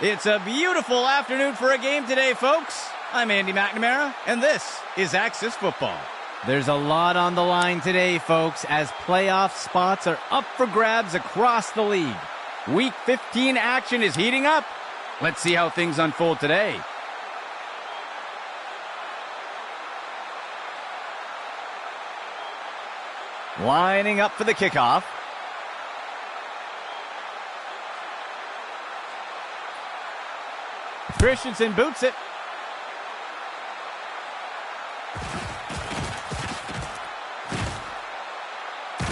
It's a beautiful afternoon for a game today, folks. I'm Andy McNamara, and this is Axis Football. There's a lot on the line today, folks, as playoff spots are up for grabs across the league. Week 15 action is heating up. Let's see how things unfold today. Lining up for the kickoff. Christensen boots it.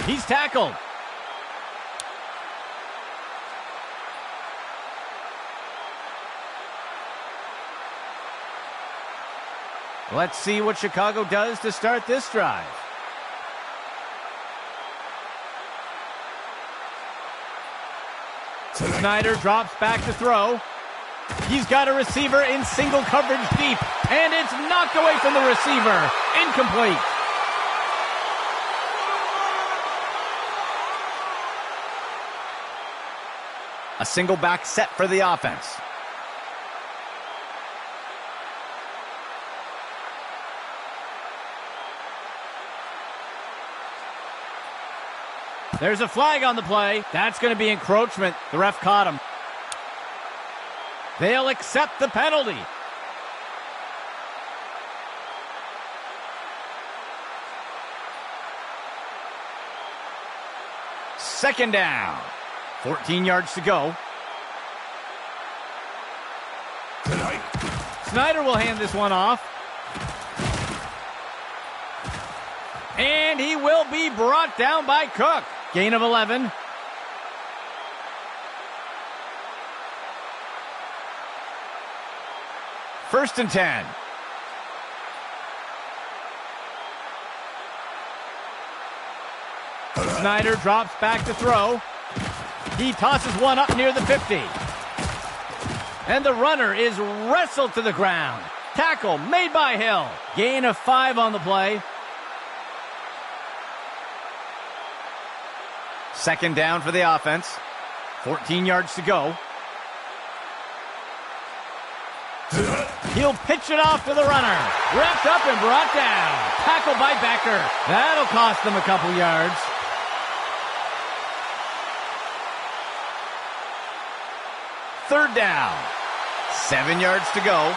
He's tackled. Let's see what Chicago does to start this drive. Snyder drops back to throw. He's got a receiver in single coverage deep, and it's knocked away from the receiver. Incomplete. A single back set for the offense. There's a flag on the play. That's going to be encroachment. The ref caught him. They'll accept the penalty. Second down. 14 yards to go. Snyder will hand this one off. And he will be brought down by Cook. Gain of 11. First and 10. Snyder drops back to throw. He tosses one up near the 50. And the runner is wrestled to the ground. Tackle made by Hill. Gain of 5 on the play. Second down for the offense. 14 yards to go. He'll pitch it off to the runner. Wrapped up and brought down. Tackled by Becker. That'll cost them a couple yards. Third down. 7 yards to go.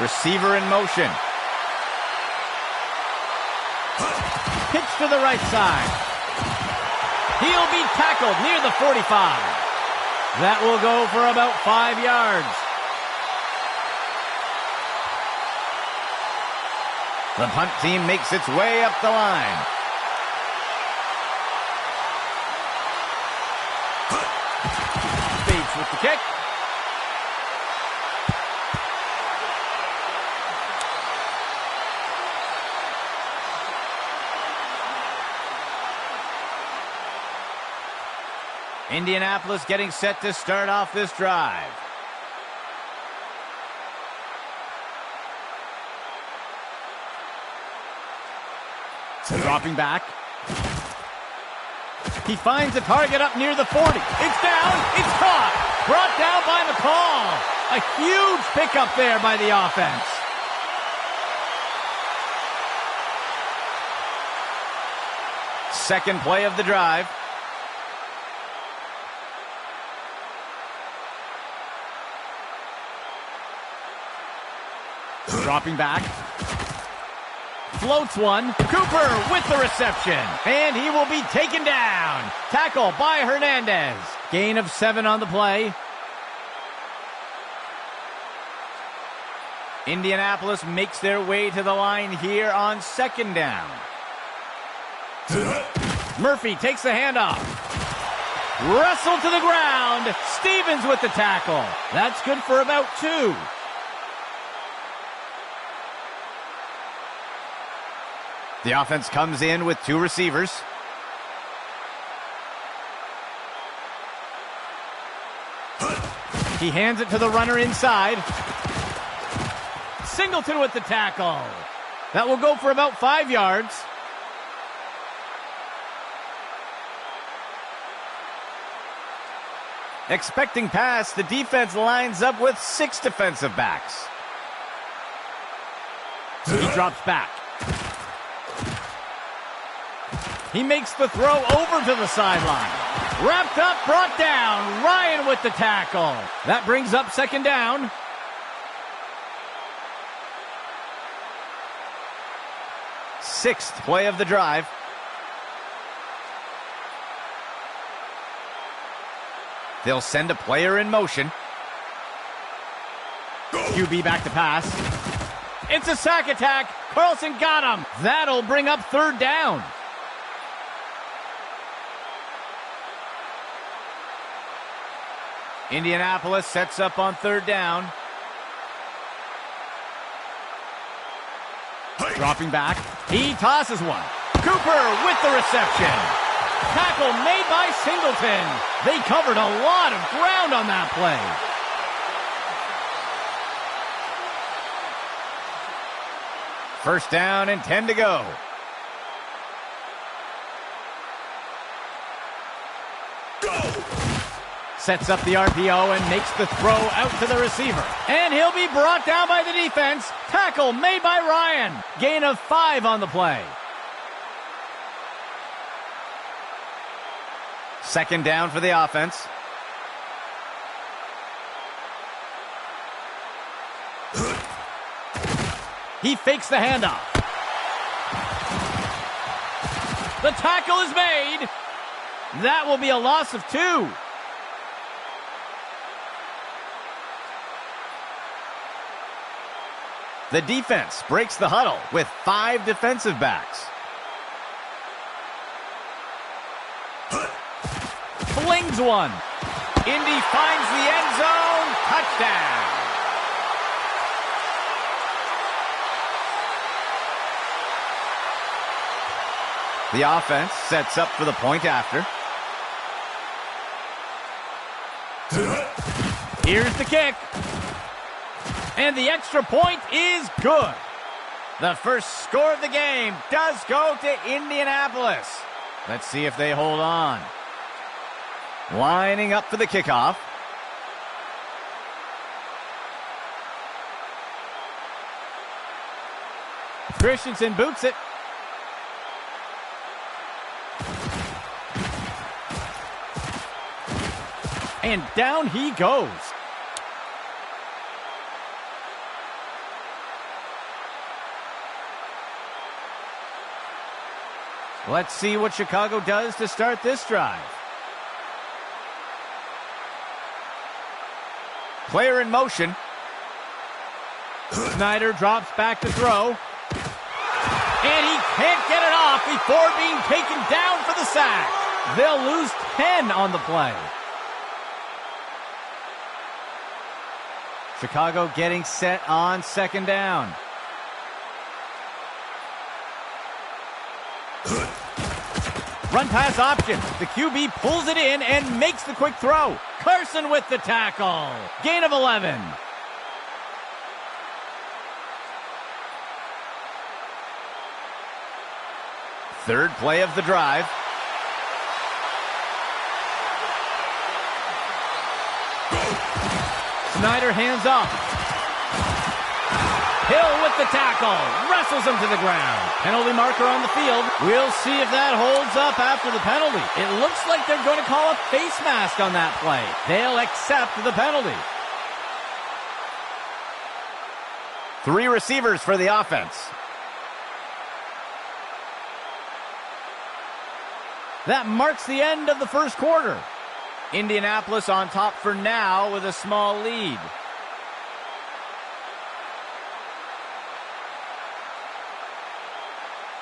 Receiver in motion. Pitch to the right side. He'll be tackled near the 45. That will go for about 5 yards. The punt team makes its way up the line. Bates with the kick. Indianapolis getting set to start off this drive. Dropping back. He finds a target up near the 40. It's down. It's caught. Brought down by McCall. A huge pickup there by the offense. Second play of the drive. Dropping back. Floats one. Cooper with the reception. And he will be taken down. Tackle by Hernandez. Gain of 7 on the play. Indianapolis makes their way to the line here on second down. Murphy takes the handoff. Wrestled to the ground. Stevens with the tackle. That's good for about 2. The offense comes in with 2 receivers. He hands it to the runner inside. Singleton with the tackle. That will go for about 5 yards. Expecting pass, the defense lines up with 6 defensive backs. He drops back. He makes the throw over to the sideline. Wrapped up, brought down. Ryan with the tackle. That brings up second down. Sixth play of the drive. They'll send a player in motion. QB back to pass. It's a sack attack. Carlson got him. That'll bring up third down. Indianapolis sets up on third down. Dropping back. He tosses one. Cooper with the reception. Tackle made by Singleton. They covered a lot of ground on that play. First down and 10 to go. Sets up the RPO and makes the throw out to the receiver. And he'll be brought down by the defense. Tackle made by Ryan. Gain of 5 on the play. Second down for the offense. He fakes the handoff. The tackle is made. That will be a loss of 2. The defense breaks the huddle with 5 defensive backs. Flings one. Indy finds the end zone. Touchdown. The offense sets up for the point after. Here's the kick. And the extra point is good. The first score of the game does go to Indianapolis. Let's see if they hold on. Lining up for the kickoff. Christensen boots it. And down he goes. Let's see what Chicago does to start this drive. Player in motion. Snyder drops back to throw. And he can't get it off before being taken down for the sack. They'll lose 10 on the play. Chicago getting set on second down. Run pass option. The QB pulls it in and makes the quick throw. Carson with the tackle. Gain of 11. Third play of the drive. Snyder hands off. Hill with the tackle. Wrestles him to the ground. Penalty marker on the field. We'll see if that holds up after the penalty. It looks like they're going to call a face mask on that play. They'll accept the penalty. 3 receivers for the offense. That marks the end of the first quarter. Indianapolis on top for now with a small lead.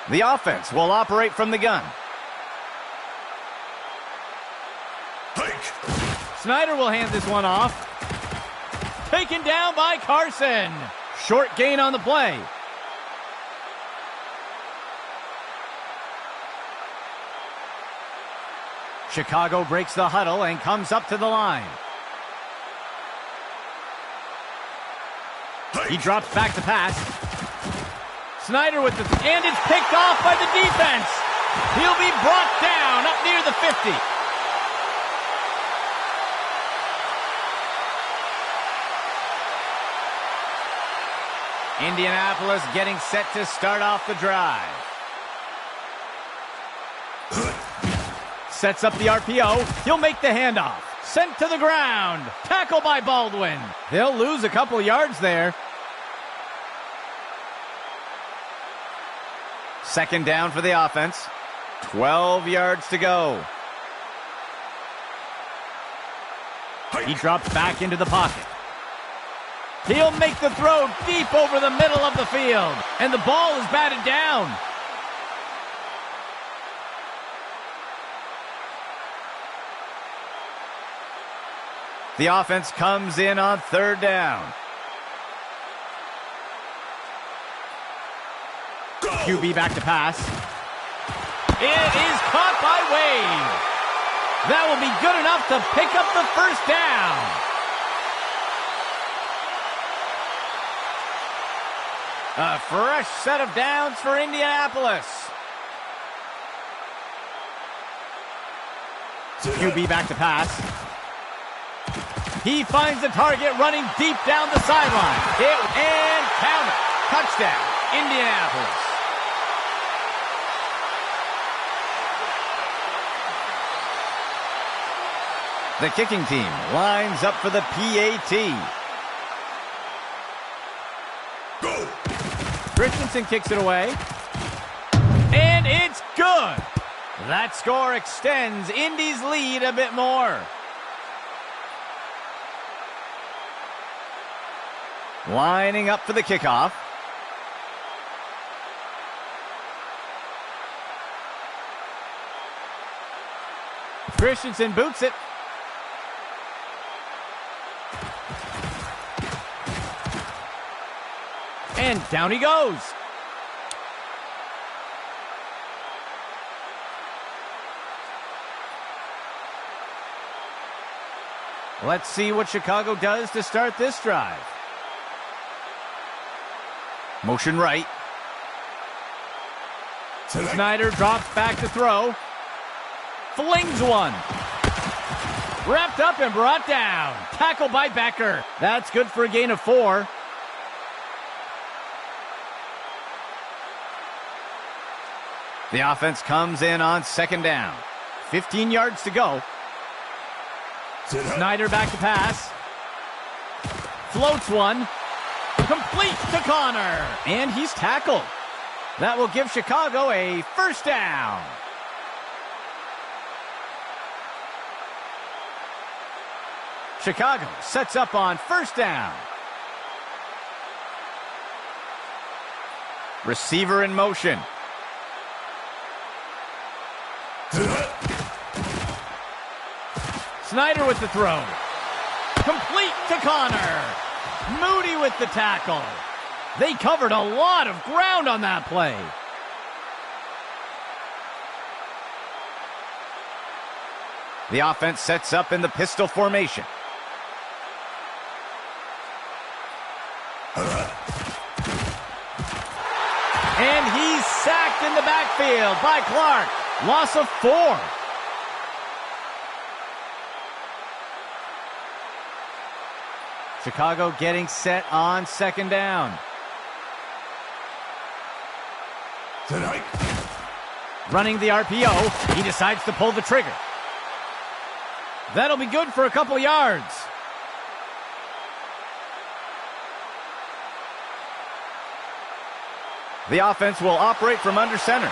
The offense will operate from the gun. Snyder will hand this one off. Taken down by Carson. Short gain on the play. Chicago breaks the huddle and comes up to the line. He drops back to pass. Snyder with the... and it's picked off by the defense. He'll be brought down up near the 50. Indianapolis getting set to start off the drive. Sets up the RPO. He'll make the handoff. Sent to the ground. Tackle by Baldwin. They'll lose a couple yards there. Second down for the offense. 12 yards to go. He drops back into the pocket. He'll make the throw deep over the middle of the field. And the ball is batted down. The offense comes in on third down. QB back to pass. It is caught by Wade. That will be good enough to pick up the first down. A fresh set of downs for Indianapolis. QB back to pass. He finds the target running deep down the sideline. And count it. Touchdown, Indianapolis. The kicking team lines up for the PAT. Go! Christensen kicks it away. And it's good. That score extends Indy's lead a bit more. Lining up for the kickoff. Christensen boots it. And down he goes. Let's see what Chicago does to start this drive. Motion right. Snyder drops back to throw. Flings one. Wrapped up and brought down. Tackle by Becker. That's good for a gain of 4. The offense comes in on second down. 15 yards to go. Snyder back to pass. Floats one. Complete to Connor. And he's tackled. That will give Chicago a first down. Chicago sets up on first down. Receiver in motion. Snyder with the throw. Complete to Connor. Moody with the tackle. They covered a lot of ground on that play. The offense sets up in the pistol formation. And he's sacked in the backfield by Clark. Loss of 4. Chicago getting set on second down. Running the RPO. He decides to pull the trigger. That'll be good for a couple yards. The offense will operate from under center.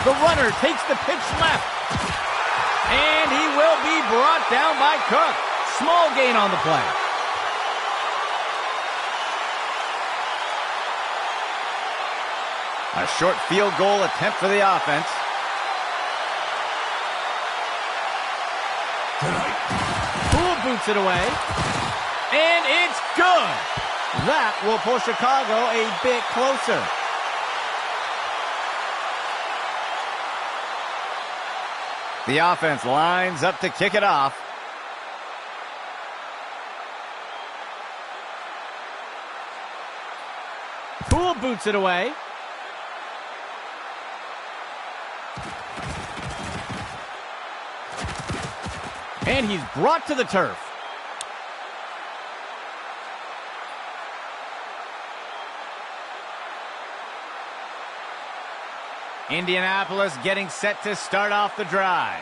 The runner takes the pitch left. And he will be brought down by Cook. Small gain on the play. A short field goal attempt for the offense. Poole boots it away. And it's good. That will pull Chicago a bit closer. The offense lines up to kick it off. Poole boots it away. And he's brought to the turf. Indianapolis getting set to start off the drive.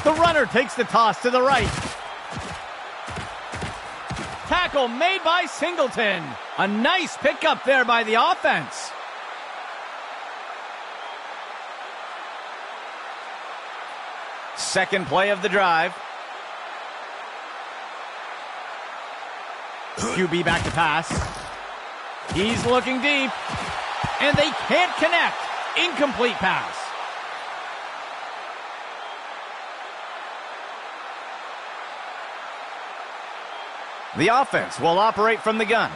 The runner takes the toss to the right. Tackle made by Singleton. A nice pickup there by the offense. Second play of the drive. QB back to pass. He's looking deep. And they can't connect. Incomplete pass. The offense will operate from the gun.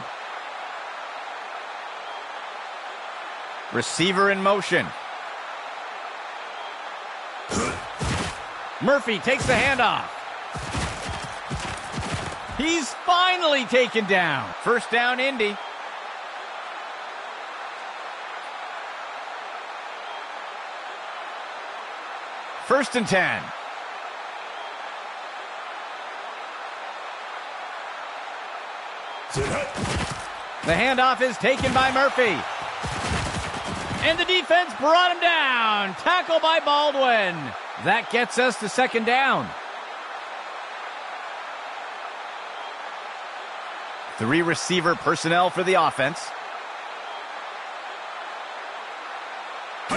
Receiver in motion. Murphy takes the handoff. He's finally taken down. First down, Indy. First and 10. The handoff is taken by Murphy. And the defense brought him down. Tackle by Baldwin. That gets us to second down. 3 receiver personnel for the offense.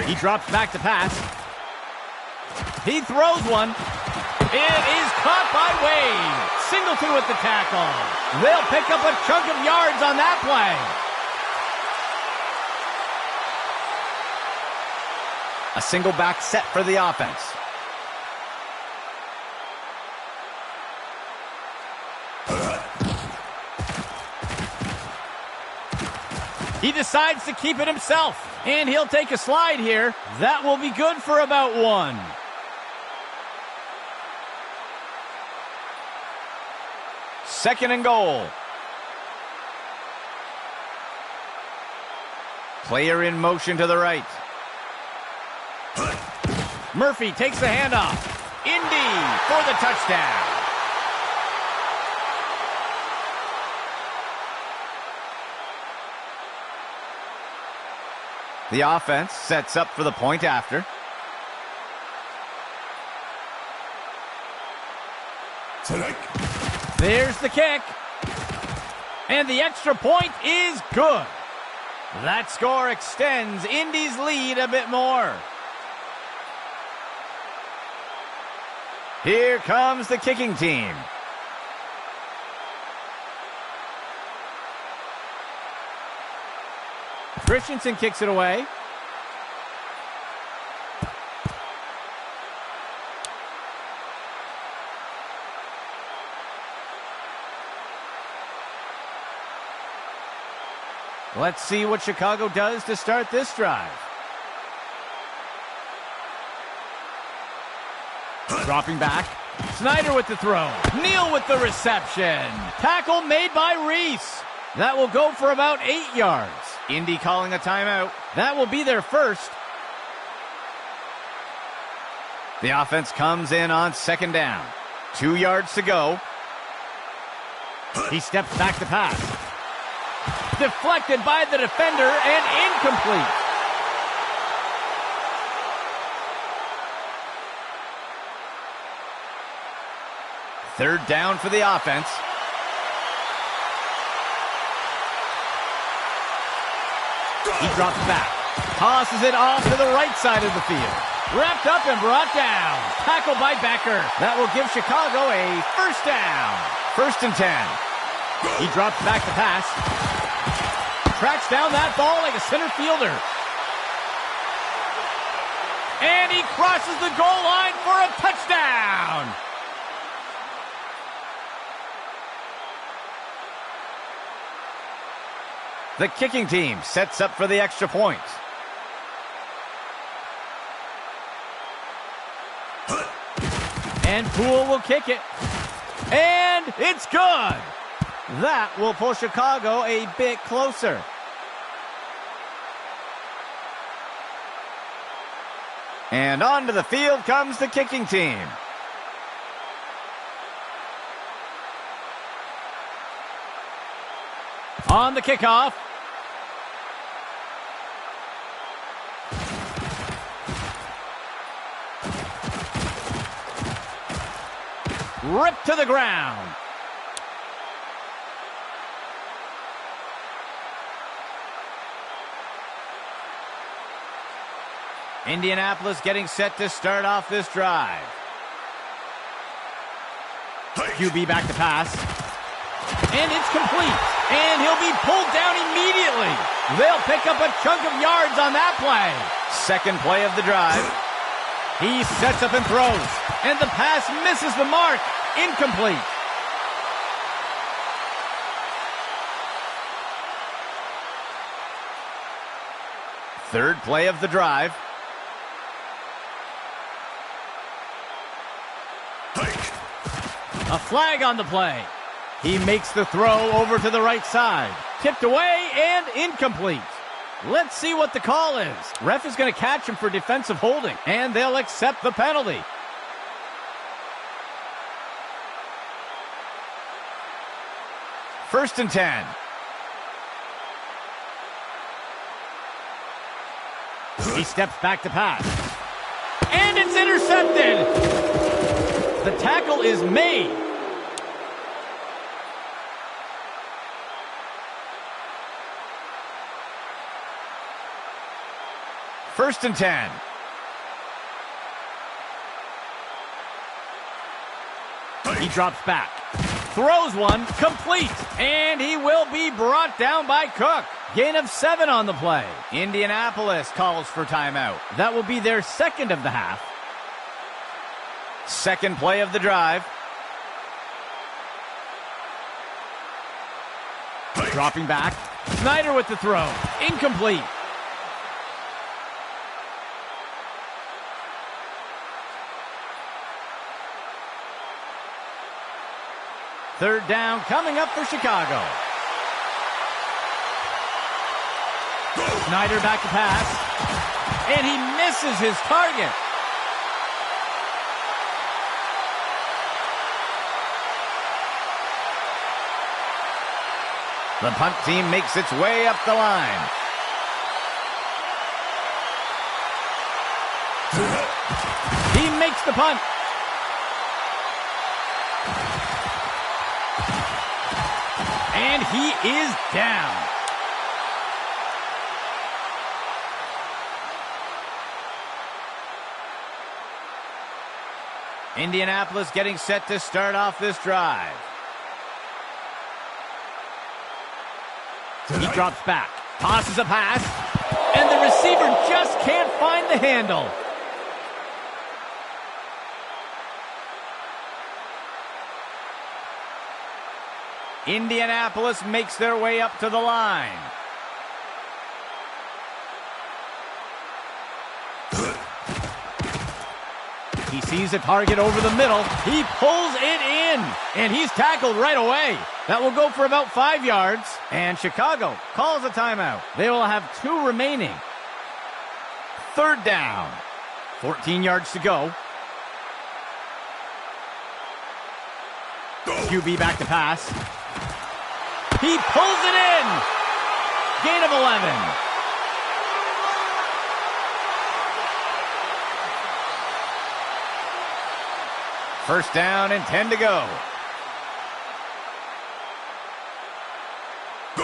He drops back to pass. He throws one. It is caught by Wade. Singleton with the tackle. They'll pick up a chunk of yards on that play. A single back set for the offense. He decides to keep it himself, and he'll take a slide here. That will be good for about 1. Second and goal. Player in motion to the right. Murphy takes the handoff. Indy for the touchdown. The offense sets up for the point after. There's the kick. And the extra point is good. That score extends Indy's lead a bit more. Here comes the kicking team. Christensen kicks it away. Let's see what Chicago does to start this drive. Dropping back. Snyder with the throw. Neal with the reception. Tackle made by Reese. That will go for about 8 yards. Indy calling a timeout. That will be their first. The offense comes in on second down. 2 yards to go. He steps back to pass. Deflected by the defender and incomplete. Third down for the offense. He drops back. Tosses it off to the right side of the field. Wrapped up and brought down. Tackled by Becker. That will give Chicago a first down. First and 10. He drops back to pass. Tracks down that ball like a center fielder. And he crosses the goal line for a touchdown. The kicking team sets up for the extra point. And Poole will kick it. And it's good. That will pull Chicago a bit closer. And onto the field comes the kicking team. On the kickoff. ripped to the ground. Indianapolis getting set to start off this drive. QB back to pass. And it's complete. And he'll be pulled down immediately. They'll pick up a chunk of yards on that play. Second play of the drive. He sets up and throws. And the pass misses the mark. Incomplete. Third play of the drive. A flag on the play. He makes the throw over to the right side. Tipped away and incomplete. Let's see what the call is. Ref is going to catch him for defensive holding, and they'll accept the penalty. First and 10. He steps back to pass. And it's intercepted. The tackle is made. First and 10. He drops back. Throws one, complete. And he will be brought down by Cook. Gain of 7 on the play. Indianapolis calls for timeout. That will be their second of the half. Second play of the drive. Dropping back. Snyder with the throw. Incomplete. Third down coming up for Chicago. Snyder back to pass. And he misses his target. The punt team makes its way up the line. He makes the punt. And he is down. Indianapolis getting set to start off this drive. He drops back, tosses a pass, and the receiver just can't find the handle. Indianapolis makes their way up to the line. He sees a target over the middle. He pulls it in, and he's tackled right away. That will go for about 5 yards, and Chicago calls a timeout. They will have 2 remaining. Third down. 14 yards to go. QB back to pass. He pulls it in. Gain of 11. First down and 10 to go.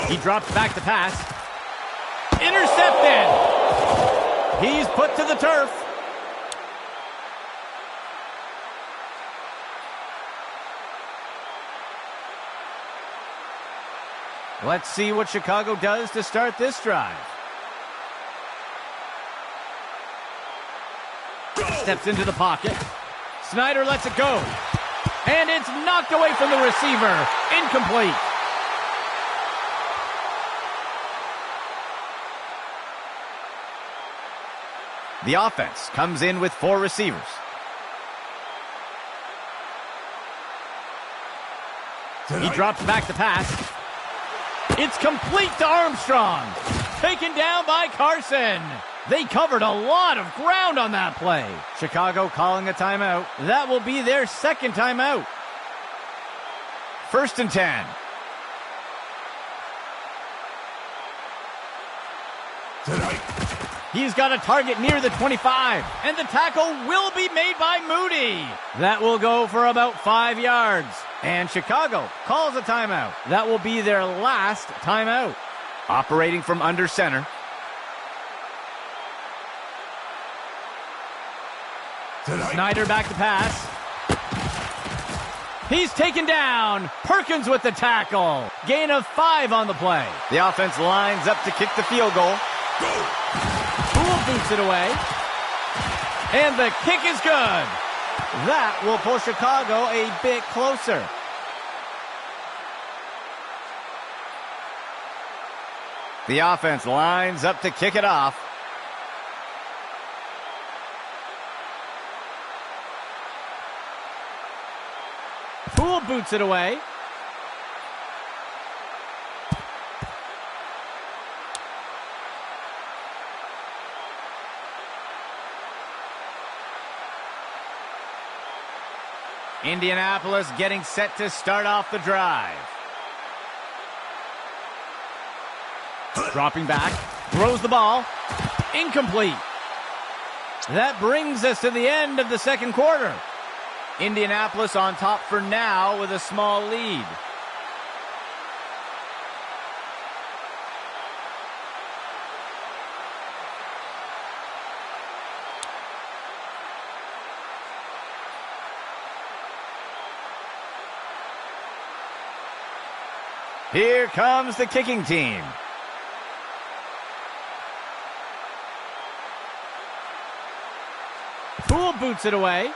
He drops back to pass. Intercepted. He's put to the turf. Let's see what Chicago does to start this drive. Steps into the pocket. Snyder lets it go. And it's knocked away from the receiver. Incomplete. The offense comes in with 4 receivers. He drops back to pass. It's complete to Armstrong. Taken down by Carson. They covered a lot of ground on that play. Chicago calling a timeout. That will be their second timeout. First and 10. Tonight. He's got a target near the 25, and the tackle will be made by Moody. That will go for about 5 yards, and Chicago calls a timeout. That will be their last timeout. Operating from under center. Tonight. Snyder back to pass. He's taken down. Perkins with the tackle. Gain of 5 on the play. The offense lines up to kick the field goal. Go. Poole boots it away. And the kick is good. That will pull Chicago a bit closer. The offense lines up to kick it off. Poole boots it away. Indianapolis getting set to start off the drive. Dropping back, throws the ball, incomplete. That brings us to the end of the second quarter. Indianapolis on top for now with a small lead. Here comes the kicking team. Poole boots it away.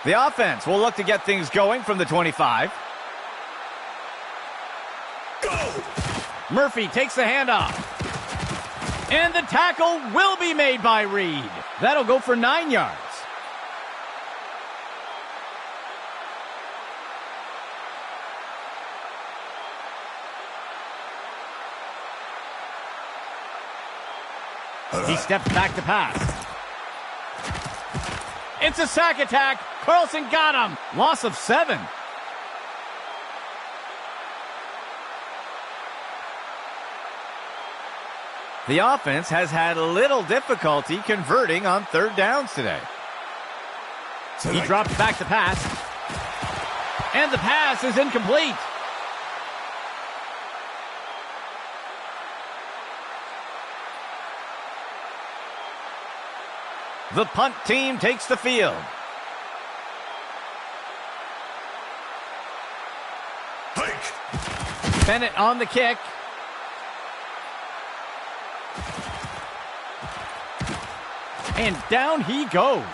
The offense will look to get things going from the 25. Go! Murphy takes the handoff. And the tackle will be made by Reed. That'll go for 9 yards. He steps back to pass. It's a sack attack. Carlson got him. Loss of 7. The offense has had little difficulty converting on third downs today. He drops back to pass. And the pass is incomplete. The punt team takes the field. Hike. Bennett on the kick. And down he goes.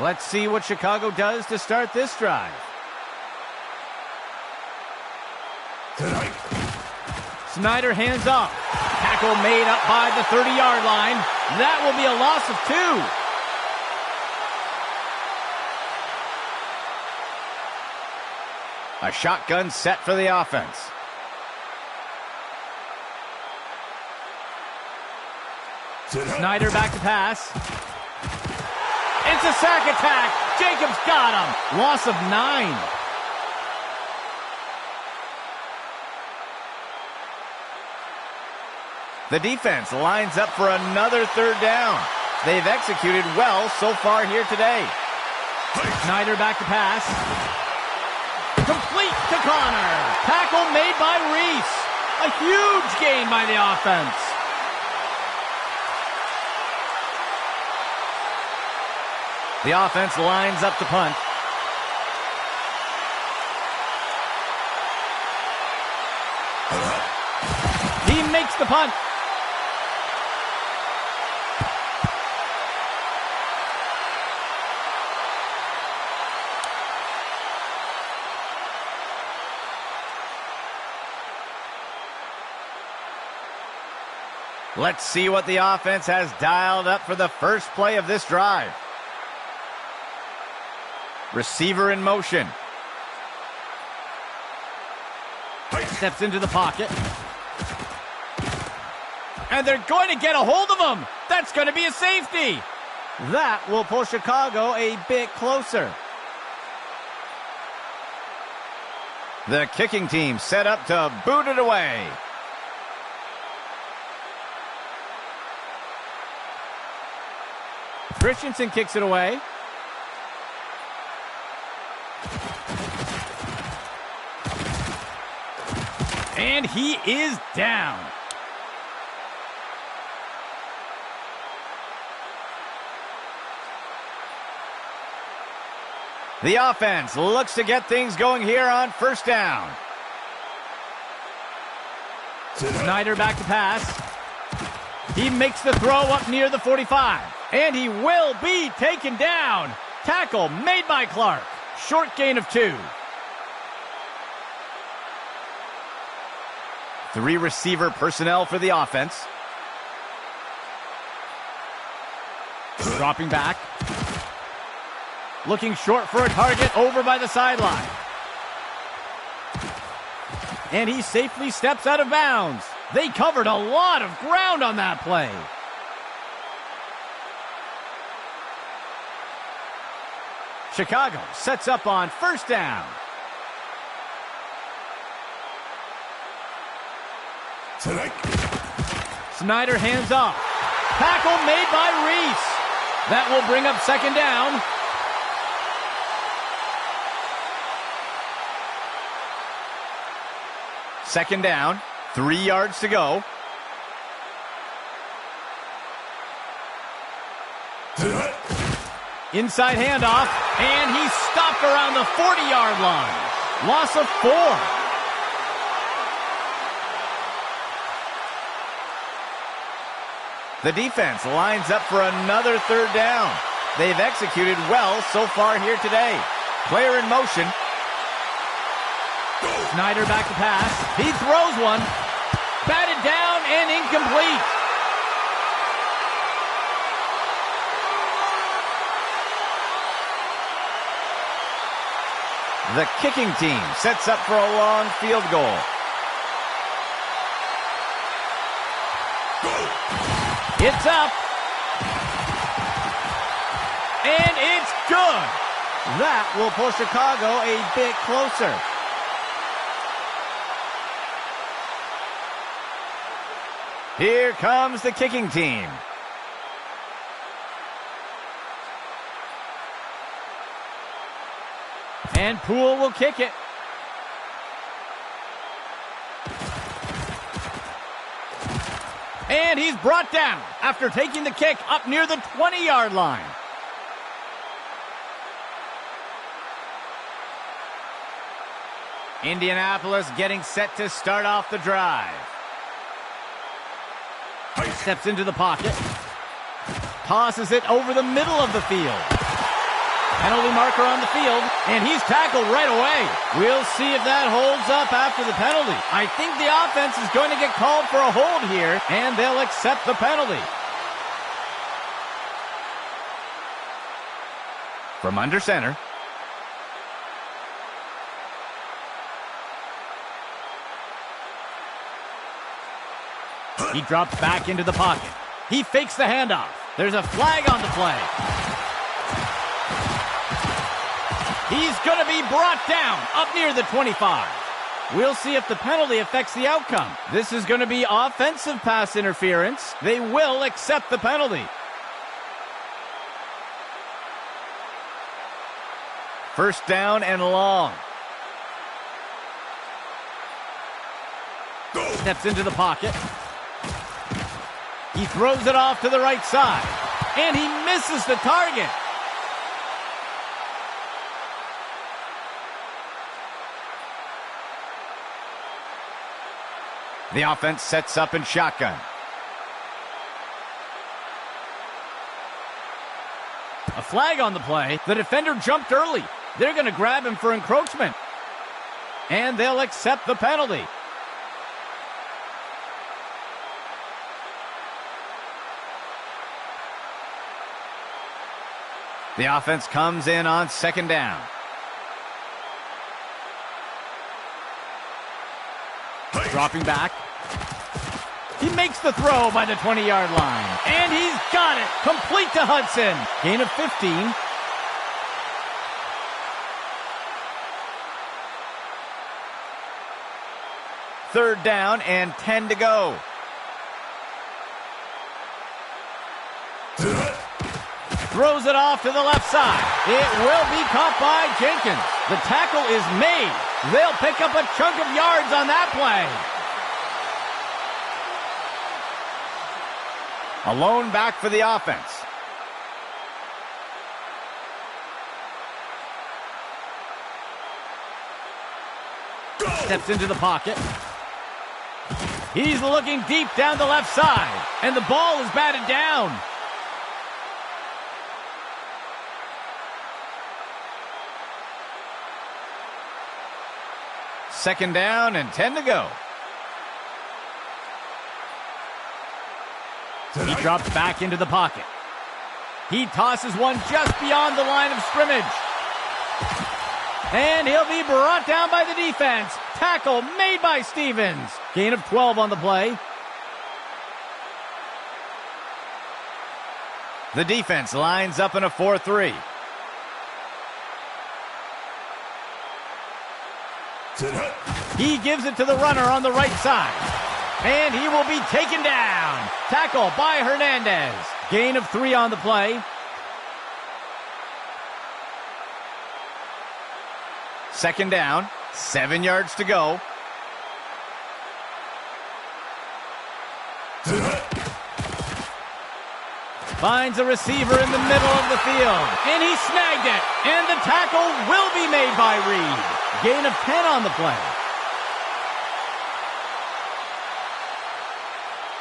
Let's see what Chicago does to start this drive. Tonight. Snyder hands off. Tackle made up by the 30-yard line. That will be a loss of 2. A shotgun set for the offense. Tonight. Snyder back to pass. It's a sack attack. Jacobs got him. Loss of 9. The defense lines up for another third down. They've executed well so far here today. Snyder back to pass. Complete to Connor. Tackle made by Reese. A huge gain by the offense. The offense lines up to punt. He makes the punt. Let's see what the offense has dialed up for the first play of this drive. Receiver in motion. Steps into the pocket. And they're going to get a hold of him. That's going to be a safety. That will pull Chicago a bit closer. The kicking team set up to boot it away. Christensen kicks it away. And he is down. The offense looks to get things going here on first down. Snyder back to pass. He makes the throw up near the 45. And he will be taken down. Tackle made by Clark. Short gain of 2. 3 receiver personnel for the offense. Dropping back. Looking short for a target over by the sideline. And he safely steps out of bounds. They covered a lot of ground on that play. Chicago sets up on first down. Snyder hands off. Tackle made by Reese. That will bring up second down. Second down, 3 yards to go. Inside handoff, and he's stopped around the 40-yard line. Loss of 4. The defense lines up for another third down. They've executed well so far here today. Player in motion. Snyder back to pass. He throws one. Batted down and incomplete. The kicking team sets up for a long field goal. It's up. And it's good. That will pull Chicago a bit closer. Here comes the kicking team. And Poole will kick it. And he's brought down after taking the kick up near the 20-yard line. Indianapolis getting set to start off the drive. Steps into the pocket. Tosses it over the middle of the field. Penalty marker on the field, and he's tackled right away. We'll see if that holds up after the penalty. I think the offense is going to get called for a hold here, and they'll accept the penalty. From under center. He drops back into the pocket. He fakes the handoff. There's a flag on the play. He's going to be brought down up near the 25. We'll see if the penalty affects the outcome. This is going to be offensive pass interference. They will accept the penalty. First down and long. Steps into the pocket. He throws it off to the right side. And he misses the target. The offense sets up in shotgun. A flag on the play. The defender jumped early. They're going to grab him for encroachment. And they'll accept the penalty. The offense comes in on second down. Dropping back. He makes the throw by the 20-yard line. And he's got it. Complete to Hudson. Gain of 15. Third down and 10 to go. Throws it off to the left side. It will be caught by Jenkins. The tackle is made. They'll pick up a chunk of yards on that play. A lone back for the offense. Steps into the pocket. He's looking deep down the left side. And the ball is batted down. Second down and 10 to go. He drops back into the pocket. He tosses one just beyond the line of scrimmage. And he'll be brought down by the defense. Tackle made by Stevens. Gain of 12 on the play. The defense lines up in a 4-3. He gives it to the runner on the right side. And he will be taken down. Tackle by Hernandez. Gain of 3 on the play. Second down, 7 yards to go. Finds a receiver in the middle of the field. And he snagged it. And the tackle will be made by Reed. Gain of 10 on the play.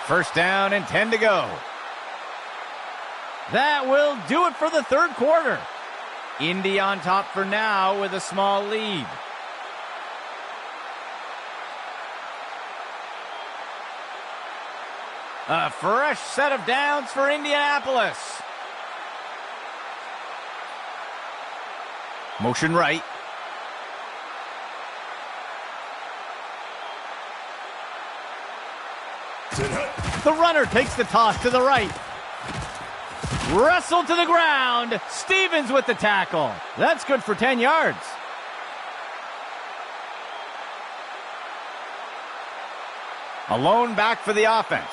First down and 10 to go. That will do it for the third quarter. Indy on top for now with a small lead. A fresh set of downs for Indianapolis. Motion right. The runner takes the toss to the right. Wrestled to the ground. Stevens with the tackle. That's good for 10 yards. A lone back for the offense.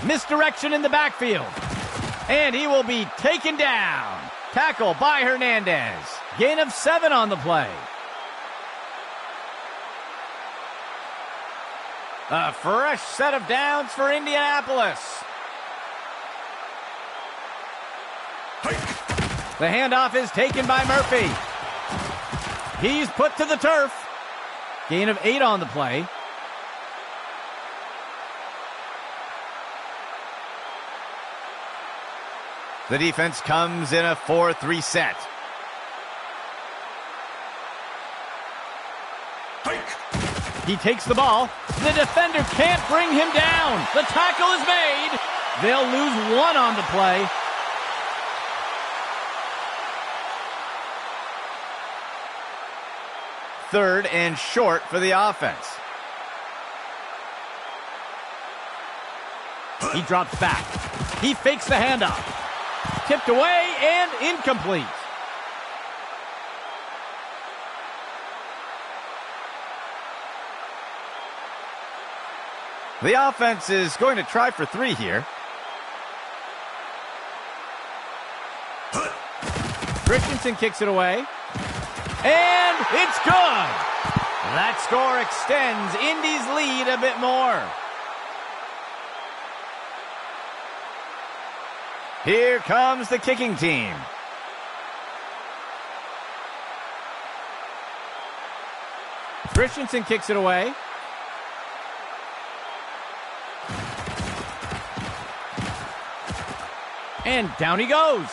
Misdirection in the backfield. And he will be taken down. Tackle by Hernandez. Gain of 7 on the play. A fresh set of downs for Indianapolis. The handoff is taken by Murphy. He's put to the turf. Gain of 8 on the play. The defense comes in a 4-3 set. He takes the ball. The defender can't bring him down. The tackle is made. They'll lose 1 on the play. Third and short for the offense. He drops back. He fakes the handoff. Tipped away and incomplete. The offense is going to try for 3 here. Christensen kicks it away. And it's good. That score extends Indy's lead a bit more. Here comes the kicking team. Christensen kicks it away. And down he goes.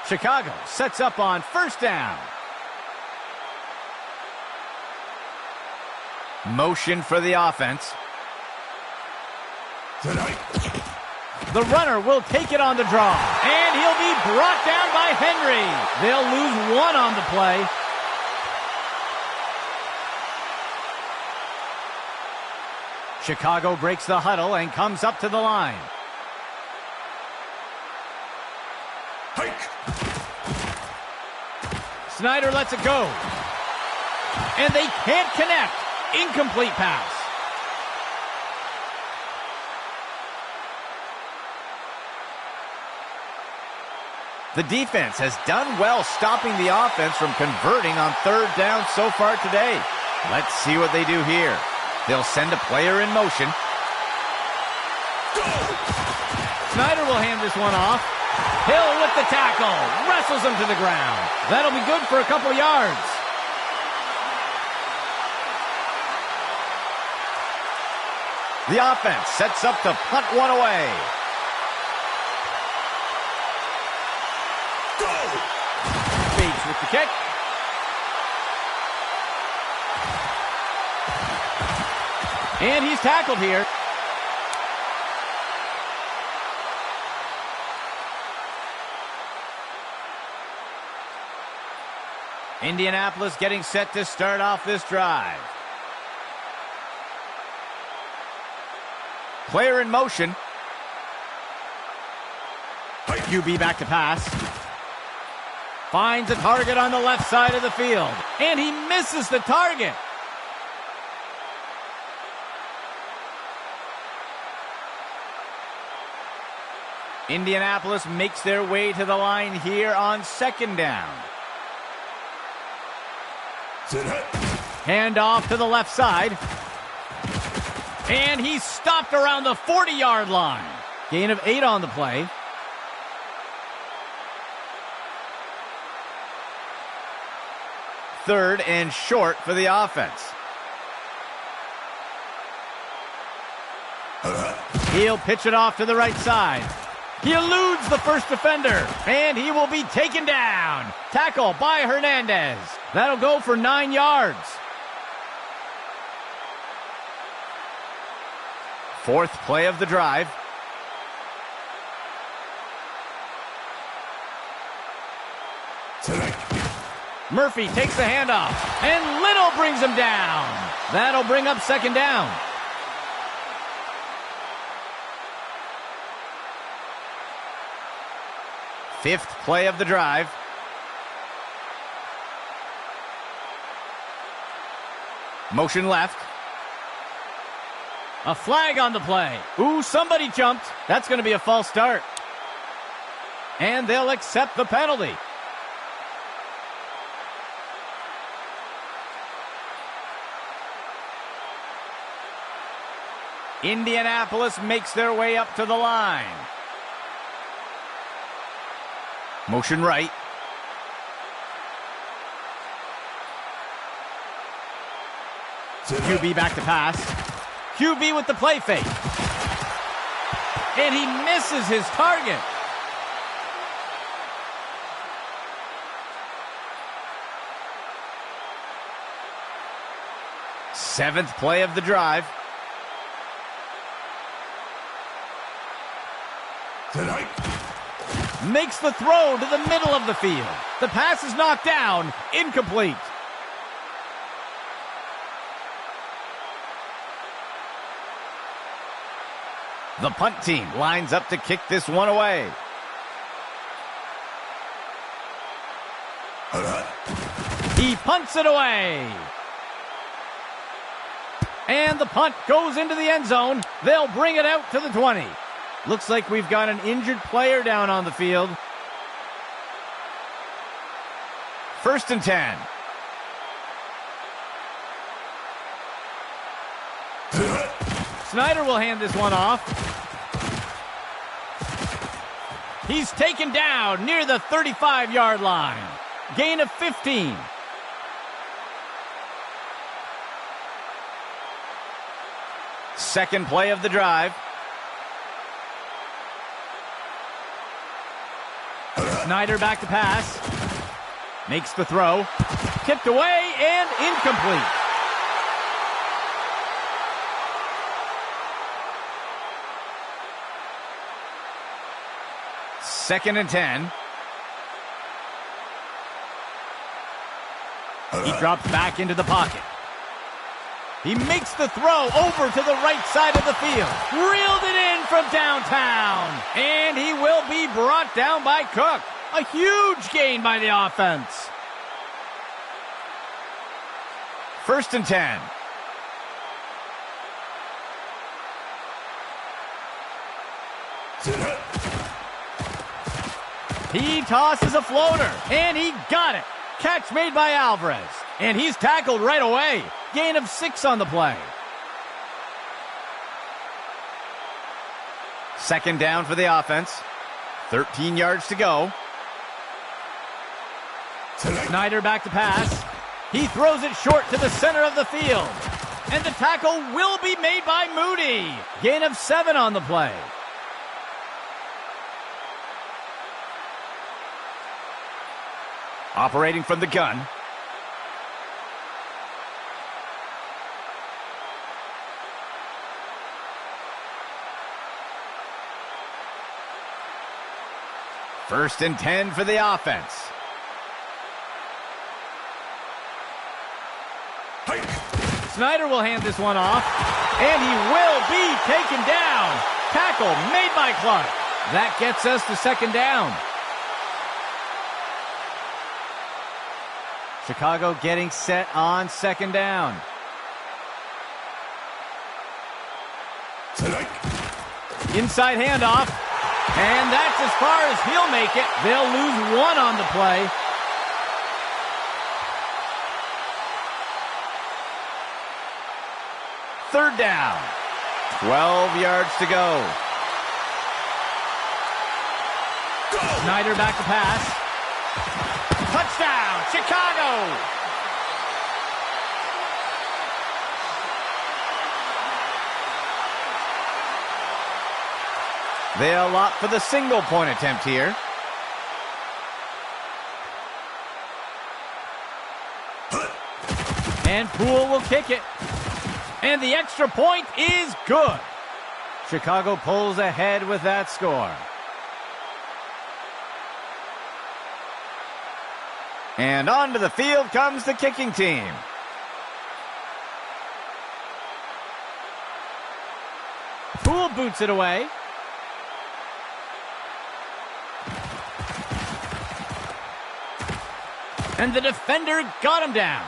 Chicago sets up on first down. Motion for the offense. Tonight. The runner will take it on the draw. And he'll be brought down by Henry. They'll lose one on the play. Chicago breaks the huddle and comes up to the line. Hike. Snyder lets it go. And they can't connect. Incomplete pass. The defense has done well stopping the offense from converting on third down so far today. Let's see what they do here. They'll send a player in motion. Go! Snyder will hand this one off. Hill with the tackle. Wrestles him to the ground. That'll be good for a couple yards. The offense sets up to punt one away. Go! Bates with the kick. And he's tackled here. Indianapolis getting set to start off this drive. Player in motion. QB back to pass. Finds a target on the left side of the field. And he misses the target. Indianapolis makes their way to the line here on second down. Hand off to the left side. And he's stopped around the 40-yard line. Gain of 8 on the play. Third and short for the offense. He'll pitch it off to the right side. He eludes the first defender, and he will be taken down. Tackle by Hernandez. That'll go for 9 yards. Fourth play of the drive. Murphy takes the handoff, and Little brings him down. That'll bring up second down. Fifth play of the drive. Motion left. A flag on the play. Ooh, somebody jumped. That's going to be a false start. And they'll accept the penalty. Indianapolis makes their way up to the line. Motion right. QB back to pass. QB with the play fake. And he misses his target. Seventh play of the drive. Tonight. Makes the throw to the middle of the field. The pass is knocked down. Incomplete. The punt team lines up to kick this one away. He punts it away. And the punt goes into the end zone. They'll bring it out to the 20. Looks like we've got an injured player down on the field. First and 10. Snyder will hand this one off. He's taken down near the 35-yard line. Gain of 15. Second play of the drive. Snyder back to pass. Makes the throw. Tipped away and incomplete. 2nd and 10. He drops back into the pocket. He makes the throw over to the right side of the field. Reeled it in from downtown. And he will be brought down by Cook. A huge gain by the offense. 1st and 10. He tosses a floater, and he got it. Catch made by Alvarez, and he's tackled right away. Gain of 6 on the play. 2nd down for the offense. 13 yards to go. Snyder back to pass. He throws it short to the center of the field. And the tackle will be made by Moody. Gain of 7 on the play. Operating from the gun. First and 10 for the offense. Snyder will hand this one off, and he will be taken down. Tackle made by Clark. That gets us to 2nd down. Chicago getting set on 2nd down. Inside handoff, and that's as far as he'll make it. They'll lose 1 on the play. Third down. 12 yards to go. Snyder back to pass. Touchdown, Chicago! They'll opt for the single-point attempt here. And Poole will kick it. And the extra point is good. Chicago pulls ahead with that score. And onto the field comes the kicking team. Poole boots it away. And the defender got him down.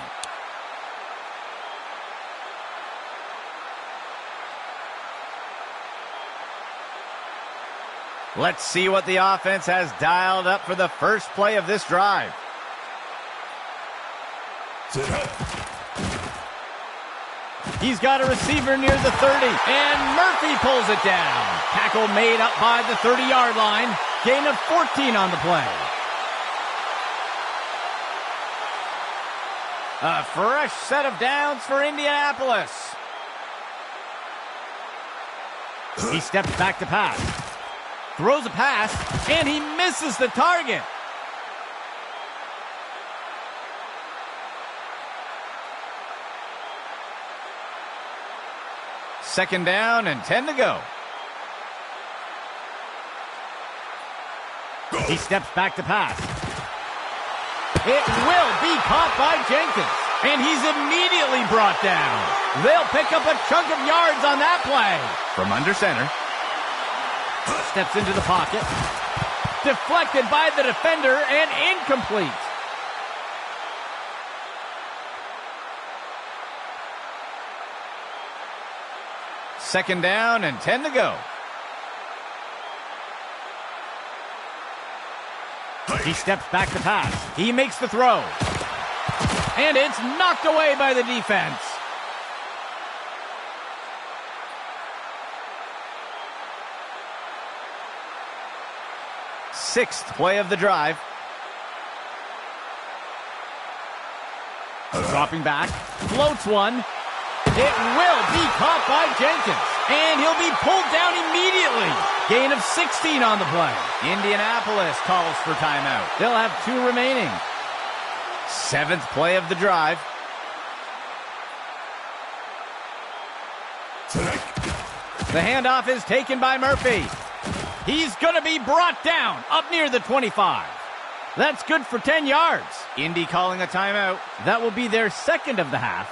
Let's see what the offense has dialed up for the first play of this drive. He's got a receiver near the 30, and Murphy pulls it down. Tackle made up by the 30-yard line. Gain of 14 on the play. A fresh set of downs for Indianapolis. He steps back to pass. Throws a pass, and he misses the target. Second down and 10 to go. He steps back to pass. It will be caught by Jenkins, and he's immediately brought down. They'll pick up a chunk of yards on that play. From under center. Steps into the pocket. Deflected by the defender and incomplete. Second down and 10 to go. He steps back to pass. He makes the throw. And it's knocked away by the defense. Sixth play of the drive. Dropping back. Floats one. It will be caught by Jenkins. And he'll be pulled down immediately. Gain of 16 on the play. Indianapolis calls for timeout. They'll have 2 remaining. Seventh play of the drive. The handoff is taken by Murphy. He's going to be brought down up near the 25. That's good for 10 yards. Indy calling a timeout. That will be their second of the half.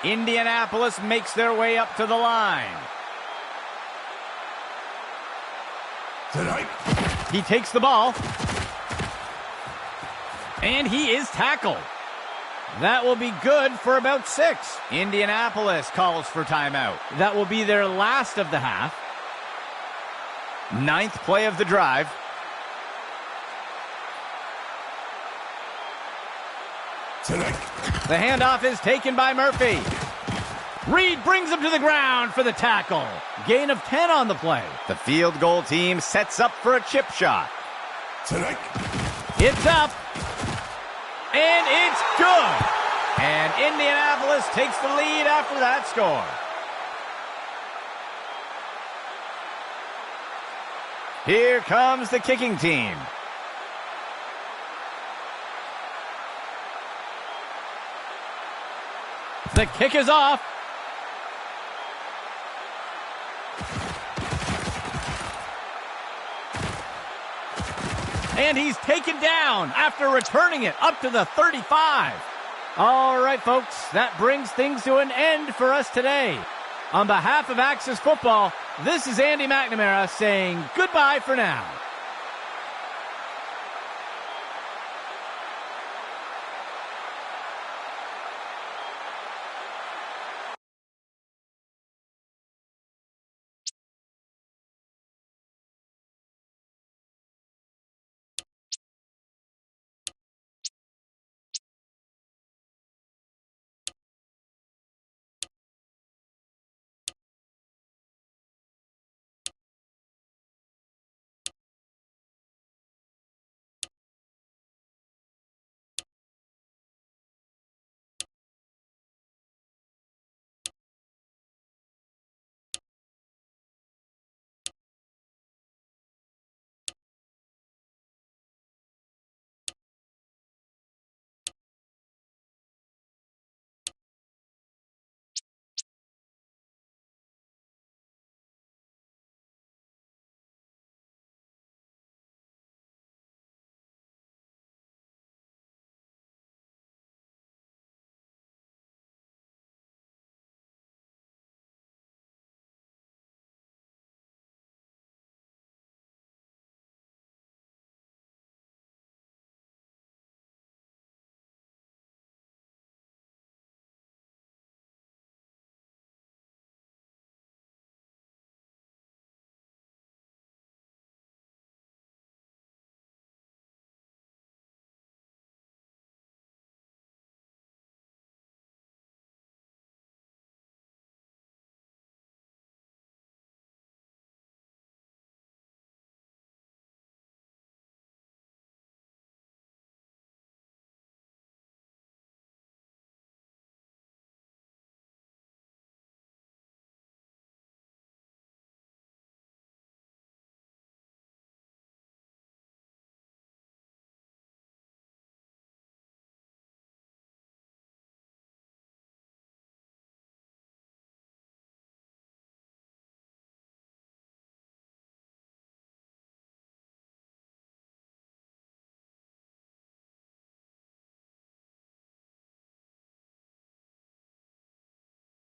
Indianapolis makes their way up to the line. Tonight. He takes the ball. And he is tackled. That will be good for about 6. Indianapolis calls for timeout. That will be their last of the half. 9th play of the drive. Tonight. The handoff is taken by Murphy. Reed brings him to the ground for the tackle. Gain of 10 on the play. The field goal team sets up for a chip shot. Tonight. It's up. And it's good. And Indianapolis takes the lead after that score. Here comes the kicking team. The kick is off. And he's taken down after returning it up to the 35. All right, folks, that brings things to an end for us today. On behalf of Axis Football, this is Andy McNamara saying goodbye for now.